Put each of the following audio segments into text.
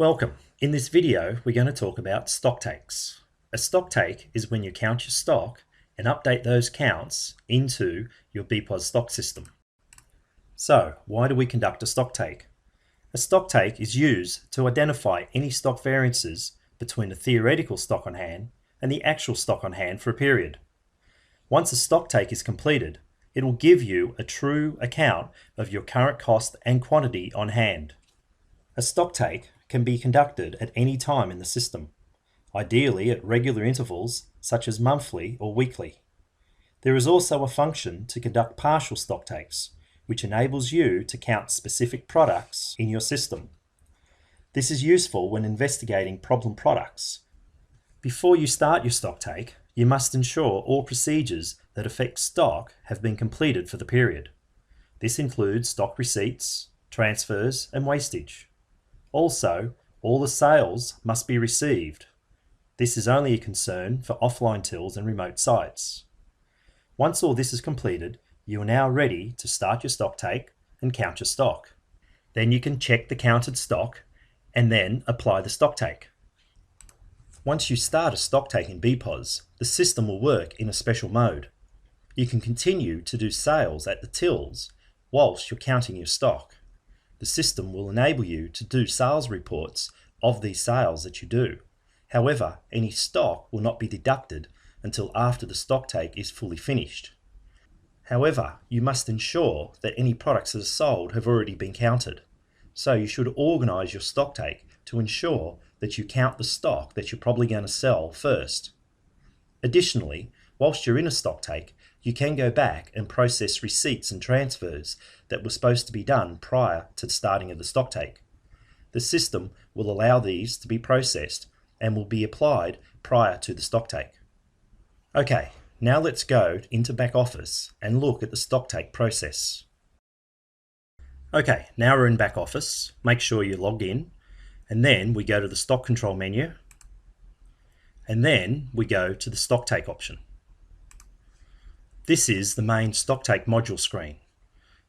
Welcome. In this video, we're going to talk about stock takes. A stock take is when you count your stock and update those counts into your BPOS stock system. So, why do we conduct a stock take? A stock take is used to identify any stock variances between the theoretical stock on hand and the actual stock on hand for a period. Once a stock take is completed, it will give you a true account of your current cost and quantity on hand. A stock take can be conducted at any time in the system, ideally at regular intervals such as monthly or weekly. There is also a function to conduct partial stock takes, which enables you to count specific products in your system. This is useful when investigating problem products. Before you start your stock take, you must ensure all procedures that affect stock have been completed for the period. This includes stock receipts, transfers, and wastage. Also, all the sales must be received. This is only a concern for offline tills and remote sites. Once all this is completed, you are now ready to start your stock take and count your stock. Then you can check the counted stock and then apply the stock take. Once you start a stock take in BPOS, the system will work in a special mode. You can continue to do sales at the tills whilst you're counting your stock. The system will enable you to do sales reports of these sales that you do. However, any stock will not be deducted until after the stock take is fully finished. However, you must ensure that any products that are sold have already been counted. So you should organise your stock take to ensure that you count the stock that you're probably going to sell first. Additionally, whilst you're in a stock take, you can go back and process receipts and transfers that were supposed to be done prior to the starting of the stock take. The system will allow these to be processed and will be applied prior to the stock take. Okay, now let's go into back office and look at the stock take process. Okay, now we're in back office. Make sure you log in, and then we go to the stock control menu, and then we go to the stock take option. This is the main Stocktake module screen.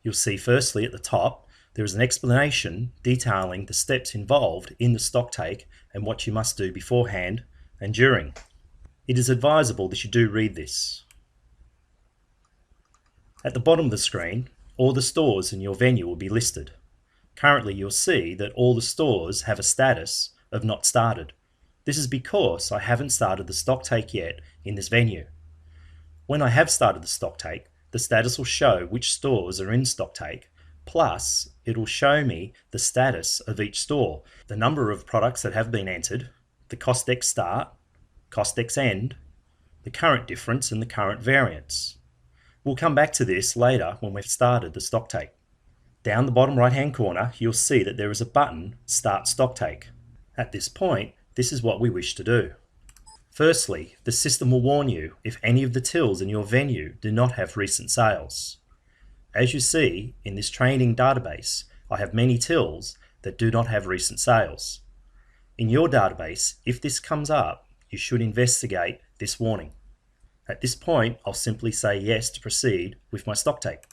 You'll see firstly at the top there is an explanation detailing the steps involved in the stocktake and what you must do beforehand and during. It is advisable that you do read this. At the bottom of the screen, all the stores in your venue will be listed. Currently you'll see that all the stores have a status of not started. This is because I haven't started the stocktake yet in this venue. When I have started the stock take, the status will show which stores are in stock take, plus it will show me the status of each store, the number of products that have been entered, the cost X start, cost X end, the current difference and the current variance. We'll come back to this later when we've started the stock take. Down the bottom right hand corner you'll see that there is a button, Start Stock Take. At this point, this is what we wish to do. Firstly, the system will warn you if any of the tills in your venue do not have recent sales. As you see in this training database, I have many tills that do not have recent sales. In your database, if this comes up, you should investigate this warning. At this point, I'll simply say yes to proceed with my stock take.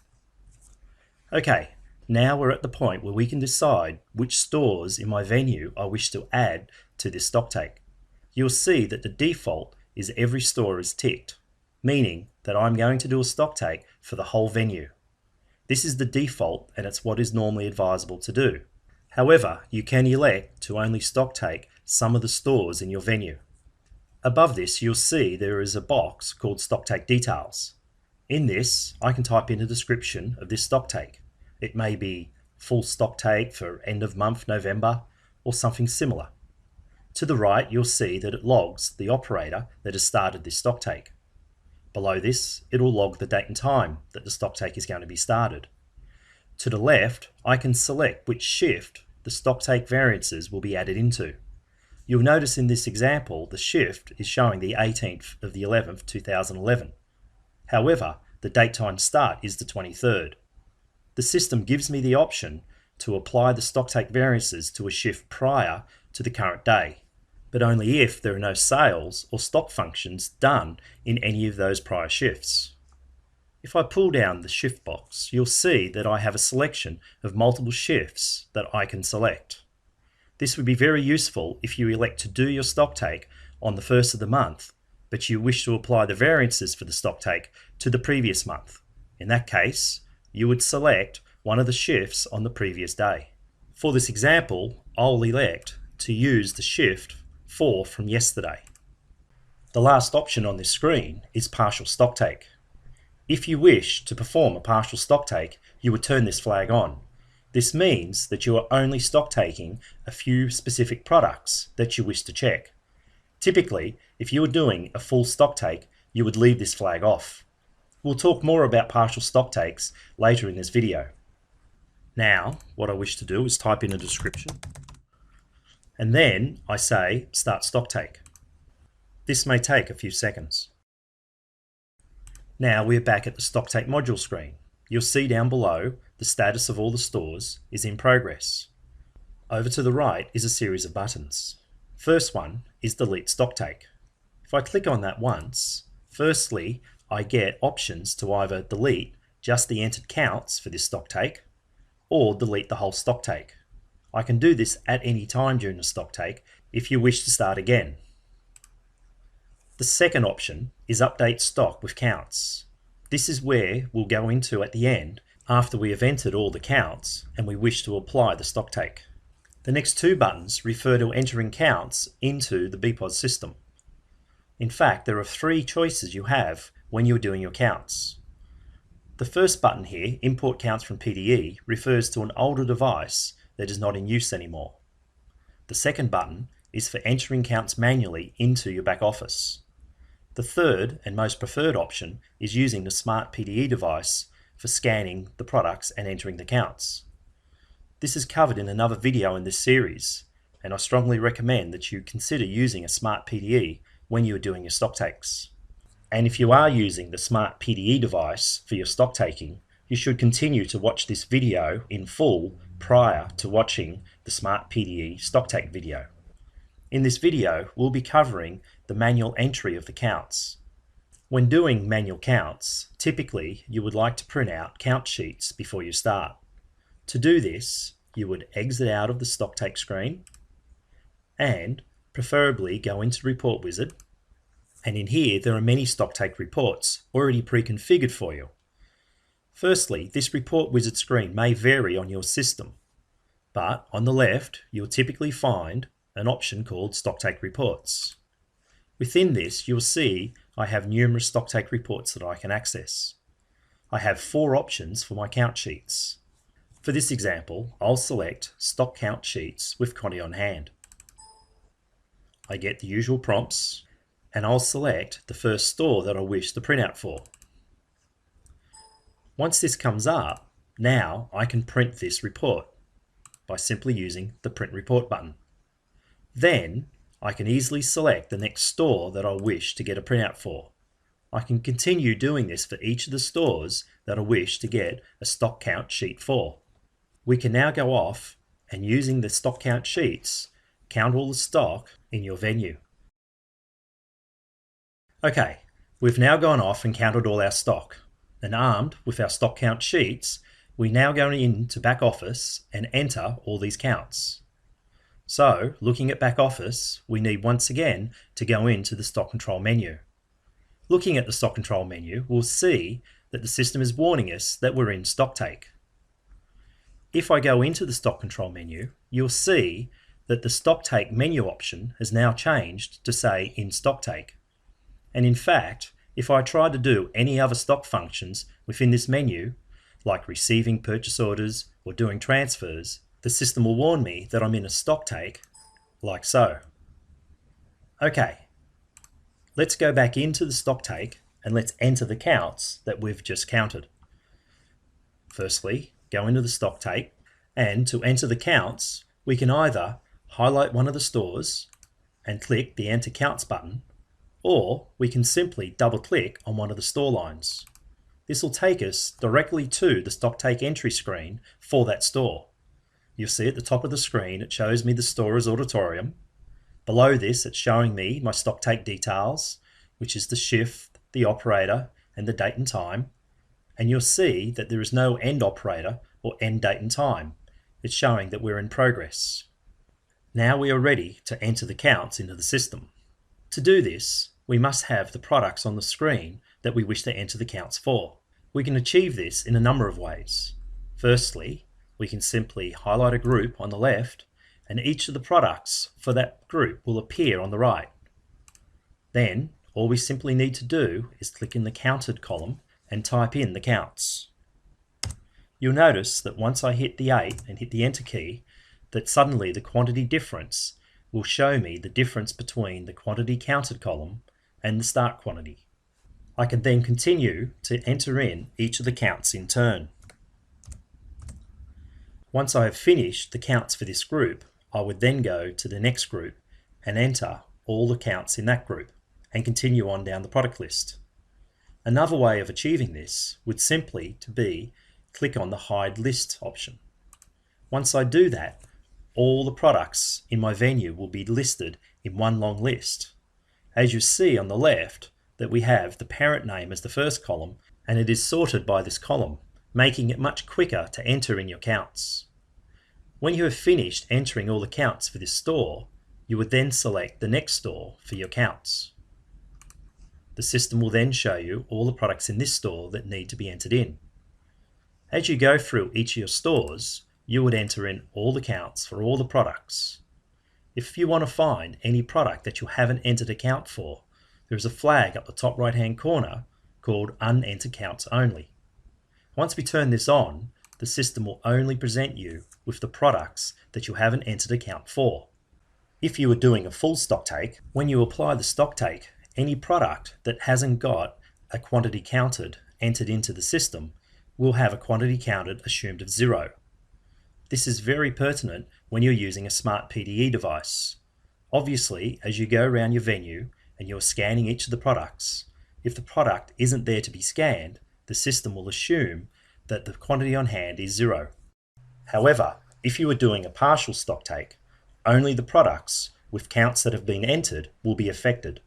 Okay, now we're at the point where we can decide which stores in my venue I wish to add to this stock take. You'll see that the default is every store is ticked, meaning that I'm going to do a stock take for the whole venue. This is the default and it's what is normally advisable to do. However, you can elect to only stock take some of the stores in your venue. Above this, you'll see there is a box called Stock Take Details. In this, I can type in a description of this stock take. It may be full stock take for end of month November or something similar. To the right, you'll see that it logs the operator that has started this stock take. Below this, it will log the date and time that the stock take is going to be started. To the left, I can select which shift the stock take variances will be added into. You'll notice in this example, the shift is showing the 18th of the 11th, 2011. However, the date time start is the 23rd. The system gives me the option to apply the stock take variances to a shift prior to the current day, but only if there are no sales or stock functions done in any of those prior shifts. If I pull down the shift box, you'll see that I have a selection of multiple shifts that I can select. This would be very useful if you elect to do your stocktake on the first of the month, but you wish to apply the variances for the stocktake to the previous month. In that case, you would select one of the shifts on the previous day. For this example, I'll elect to use the shift 4 from yesterday. The last option on this screen is partial stocktake. If you wish to perform a partial stocktake, you would turn this flag on. This means that you are only stocktaking a few specific products that you wish to check. Typically, if you were doing a full stocktake, you would leave this flag off. We'll talk more about partial stocktakes later in this video. Now, what I wish to do is type in a description, and then I say Start Stocktake. This may take a few seconds. Now we're back at the Stocktake module screen. You'll see down below the status of all the stores is in progress. Over to the right is a series of buttons. First one is Delete Stocktake. If I click on that once, firstly I get options to either delete just the entered counts for this stocktake or delete the whole stocktake. I can do this at any time during the stocktake if you wish to start again. The second option is Update Stock with Counts. This is where we'll go into at the end after we have entered all the counts and we wish to apply the stocktake. The next two buttons refer to entering counts into the BPOS system. In fact, there are three choices you have when you're doing your counts. The first button here, Import Counts from PDE, refers to an older device that is not in use anymore. The second button is for entering counts manually into your back office. The third and most preferred option is using the Smart PDE device for scanning the products and entering the counts. This is covered in another video in this series, and I strongly recommend that you consider using a Smart PDE when you are doing your stocktakes. And if you are using the Smart PDE device for your stocktaking, you should continue to watch this video in full prior to watching the Smart PDE stocktake video. In this video, we'll be covering the manual entry of the counts. When doing manual counts, typically you would like to print out count sheets before you start. To do this, you would exit out of the stocktake screen and preferably go into Report Wizard. And in here, there are many stocktake reports already pre-configured for you. Firstly, this Report Wizard screen may vary on your system, but on the left, you'll typically find an option called Stocktake Reports. Within this, you'll see I have numerous stocktake reports that I can access. I have 4 options for my count sheets. For this example, I'll select Stock Count Sheets with quantity on hand. I get the usual prompts, and I'll select the first store that I wish the printout for. Once this comes up, now I can print this report by simply using the Print Report button. Then I can easily select the next store that I wish to get a printout for. I can continue doing this for each of the stores that I wish to get a stock count sheet for. We can now go off and, using the stock count sheets, count all the stock in your venue. Okay, we've now gone off and counted all our stock, and armed with our stock count sheets, we now go into back office and enter all these counts. So, looking at back office, we need once again to go into the stock control menu. Looking at the stock control menu, we'll see that the system is warning us that we're in stocktake. If I go into the stock control menu, you'll see that the stocktake menu option has now changed to say in stocktake. And in fact, if I try to do any other stock functions within this menu, like receiving purchase orders or doing transfers, the system will warn me that I'm in a stocktake, like so. Okay, let's go back into the stocktake and let's enter the counts that we've just counted. Firstly, go into the stocktake, and to enter the counts, we can either highlight one of the stores and click the Enter Counts button, or we can simply double click on one of the store lines. This will take us directly to the stocktake entry screen for that store. You'll see at the top of the screen it shows me the store as auditorium. Below this it's showing me my stocktake details, which is the shift, the operator, and the date and time. And you'll see that there is no end operator or end date and time. It's showing that we're in progress. Now we are ready to enter the counts into the system. To do this, we must have the products on the screen that we wish to enter the counts for. We can achieve this in a number of ways. Firstly, we can simply highlight a group on the left, and each of the products for that group will appear on the right. Then, all we simply need to do is click in the counted column and type in the counts. You'll notice that once I hit the 8 and hit the enter key, that suddenly the quantity difference will show me the difference between the quantity counted column and the start quantity. I can then continue to enter in each of the counts in turn. Once I have finished the counts for this group, I would then go to the next group and enter all the counts in that group and continue on down the product list. Another way of achieving this would simply to be click on the hide list option. Once I do that, all the products in my venue will be listed in one long list. As you see on the left, that we have the parent name as the first column, and it is sorted by this column, making it much quicker to enter in your counts. When you have finished entering all the counts for this store, you would then select the next store for your counts. The system will then show you all the products in this store that need to be entered in. As you go through each of your stores, you would enter in all the counts for all the products. If you want to find any product that you haven't entered a count for, there is a flag up the top right hand corner called Unentered Counts Only. Once we turn this on, the system will only present you with the products that you haven't entered a count for. If you are doing a full stock take, when you apply the stock take, any product that hasn't got a quantity counted entered into the system will have a quantity counted assumed of 0. This is very pertinent when you're using a smart PDE device. Obviously, as you go around your venue and you're scanning each of the products, if the product isn't there to be scanned, the system will assume that the quantity on hand is 0. However, if you are doing a partial stock take, only the products with counts that have been entered will be affected.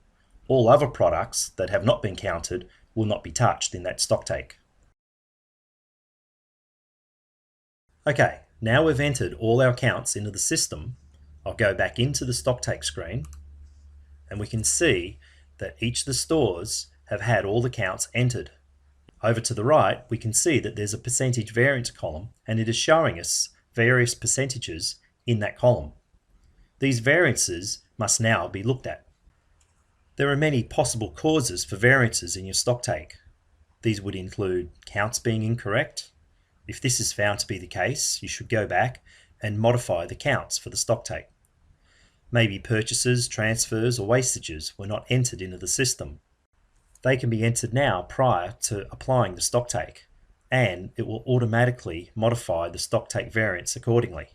All other products that have not been counted will not be touched in that stock take. Okay, now we've entered all our counts into the system. I'll go back into the Stocktake screen, and we can see that each of the stores have had all the counts entered. Over to the right, we can see that there's a percentage variance column, and it is showing us various percentages in that column. These variances must now be looked at. There are many possible causes for variances in your Stocktake. These would include counts being incorrect. If this is found to be the case, you should go back and modify the counts for the Stocktake. Maybe purchases, transfers, or wastages were not entered into the system. They can be entered now prior to applying the Stocktake, and it will automatically modify the Stocktake variance accordingly.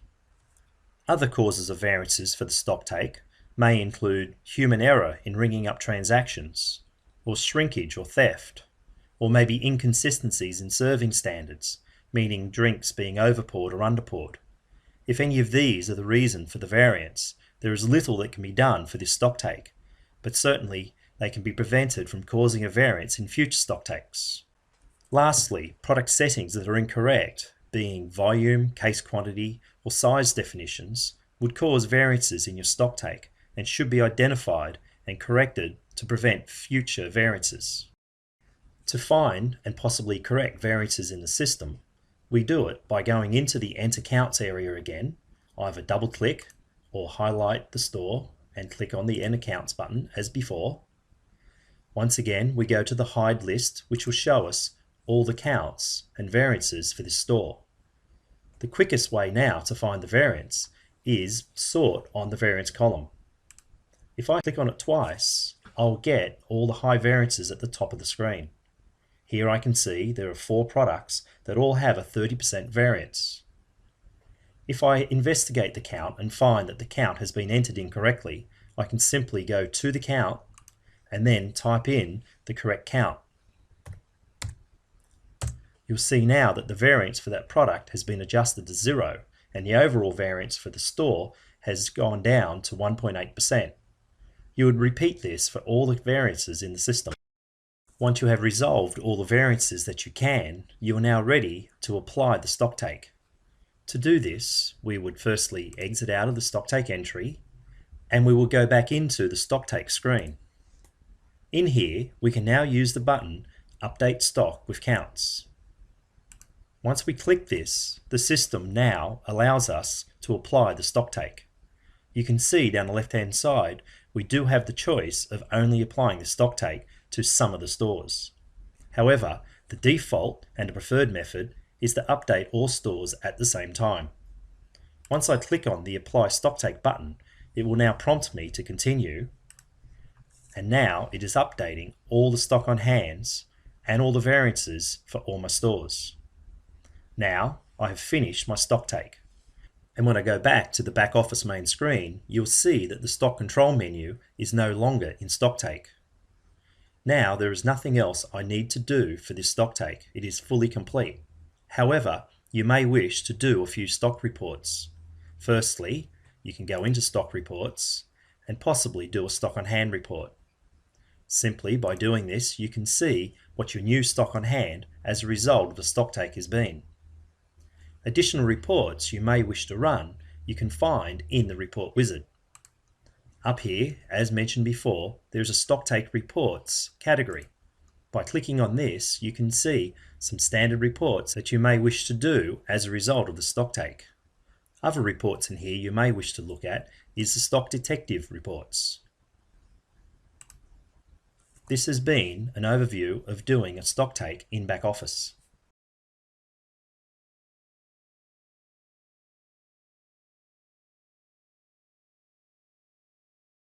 Other causes of variances for the Stocktake may include human error in ringing up transactions, or shrinkage or theft, or maybe inconsistencies in serving standards, meaning drinks being overpoured or underpoured. If any of these are the reason for the variance, there is little that can be done for this Stocktake, but certainly they can be prevented from causing a variance in future Stocktakes. Lastly, product settings that are incorrect, being volume, case quantity, or size definitions, would cause variances in your Stocktake and should be identified and corrected to prevent future variances. To find and possibly correct variances in the system, we do it by going into the Enter Counts area again, either double click or highlight the store and click on the Enter Counts button as before. Once again, we go to the Hide list, which will show us all the counts and variances for this store. The quickest way now to find the variance is sort on the variance column. If I click on it twice, I'll get all the high variances at the top of the screen. Here I can see there are 4 products that all have a 30% variance. If I investigate the count and find that the count has been entered incorrectly, I can simply go to the count and then type in the correct count. You'll see now that the variance for that product has been adjusted to 0, and the overall variance for the store has gone down to 1.8%. You would repeat this for all the variances in the system. Once you have resolved all the variances that you can, you are now ready to apply the Stocktake. To do this, we would firstly exit out of the Stocktake entry, and we will go back into the Stocktake screen. In here, we can now use the button Update Stock with Counts. Once we click this, the system now allows us to apply the Stocktake. You can see down the left-hand side, we do have the choice of only applying the Stocktake to some of the stores. However, the default and the preferred method is to update all stores at the same time. Once I click on the Apply Stocktake button, it will now prompt me to continue, and now it is updating all the stock on hands and all the variances for all my stores. Now I have finished my Stocktake. And when I go back to the back office main screen, you'll see that the stock control menu is no longer in Stocktake. Now there is nothing else I need to do for this Stocktake. It is fully complete. However, you may wish to do a few stock reports. Firstly, you can go into stock reports and possibly do a stock on hand report. Simply by doing this, you can see what your new stock on hand as a result of the Stocktake has been. Additional reports you may wish to run, you can find in the report wizard. Up here, as mentioned before, there's a Stocktake Reports category. By clicking on this, you can see some standard reports that you may wish to do as a result of the Stocktake. Other reports in here you may wish to look at is the Stock Detective reports. This has been an overview of doing a Stocktake in back office.